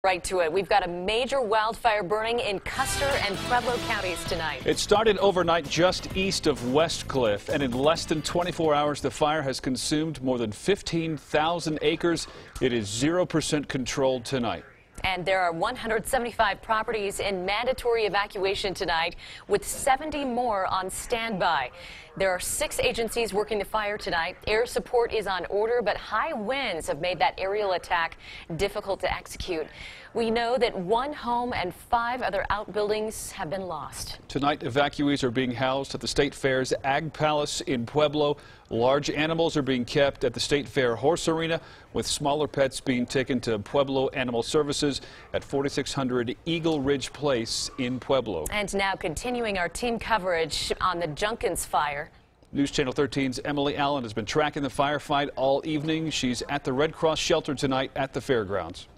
Right to it. We've got a major wildfire burning in Custer and Pueblo counties tonight. It started overnight just east of Westcliff, and in less than 24 hours, the fire has consumed more than 15,000 acres. It is 0% controlled tonight. And there are 175 properties in mandatory evacuation tonight, with 70 more on standby. There are 6 agencies working the fire tonight. Air support is on order, but high winds have made that aerial attack difficult to execute. We know that 1 home and 5 other outbuildings have been lost. Tonight, evacuees are being housed at the State Fair's Ag Palace in Pueblo. Large animals are being kept at the State Fair Horse Arena, with smaller pets being taken to Pueblo Animal Services at 4600 Eagle Ridge Place in Pueblo. And now continuing our team coverage on the Junkins fire. News Channel 13's Emily Allen has been tracking the firefight all evening. She's at the Red Cross shelter tonight at the fairgrounds.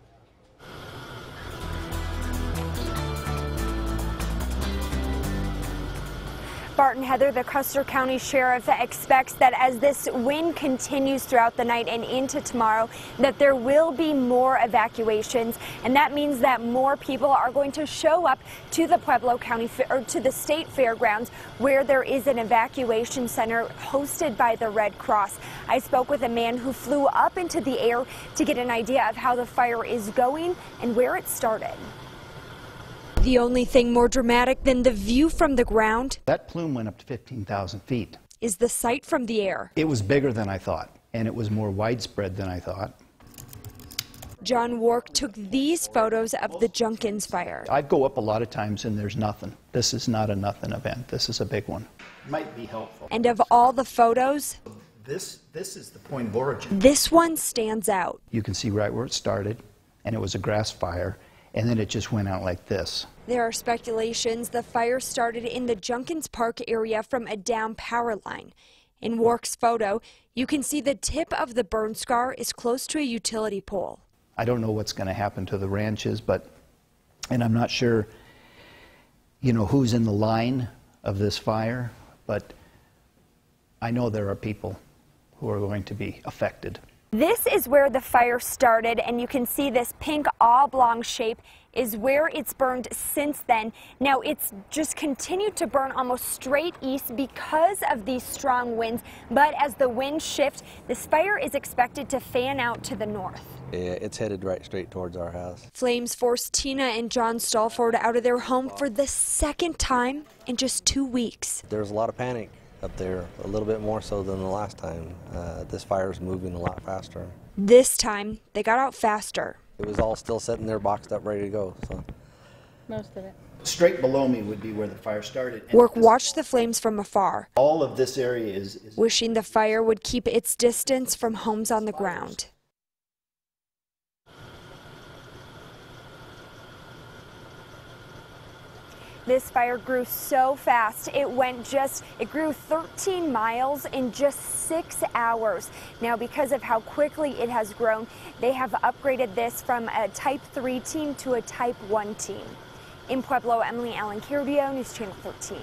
Barton Heather, the Custer County Sheriff, expects that as this wind continues throughout the night and into tomorrow, that there will be more evacuations, and that means that more people are going to show up to the Pueblo County or to the state fairgrounds, where there is an evacuation center hosted by the Red Cross. I spoke with a man who flew up into the air to get an idea of how the fire is going and where it started. The only thing more dramatic than the view from the ground, that plume went up to 15,000 feet, is the sight from the air. It was bigger than I thought, and it was more widespread than I thought. John Wark took these photos of the Junkins fire. I go up a lot of times and there's nothing. This is not a nothing event. This is a big one. Might be helpful. And of all the photos, this is the point of origin. This one stands out. You can see right where it started, and it was a grass fire, and then it just went out like this. There are speculations the fire started in the Junkins Park area from a down power line. In Wark's photo, you can see the tip of the burn scar is close to a utility pole. I don't know what's going to happen to the ranches, and I'm not sure, who's in the line of this fire, but I know there are people who are going to be affected. This is where the fire started, and you can see this pink oblong shape is where it's burned since then. Now, it's just continued to burn almost straight east because of these strong winds, but as the winds shift, this fire is expected to fan out to the north. Yeah, it's headed right straight towards our house. Flames forced Tina and John Stalford out of their home for the second time in just 2 weeks. There was a lot of panic up there, a little bit more so than the last time. This fire is moving a lot faster. This time, they got out faster. It was all still sitting there, boxed up, ready to go. So most of it. Straight below me would be where the fire started. Wark watched the flames from afar. All of this area is wishing the fire would keep its distance from homes on the ground. This fire grew so fast, it grew 13 miles in just 6 hours. Now, because of how quickly it has grown, they have upgraded this from a Type 3 team to a Type 1 team. In Pueblo, Emily Allen, KRBO News Channel 13.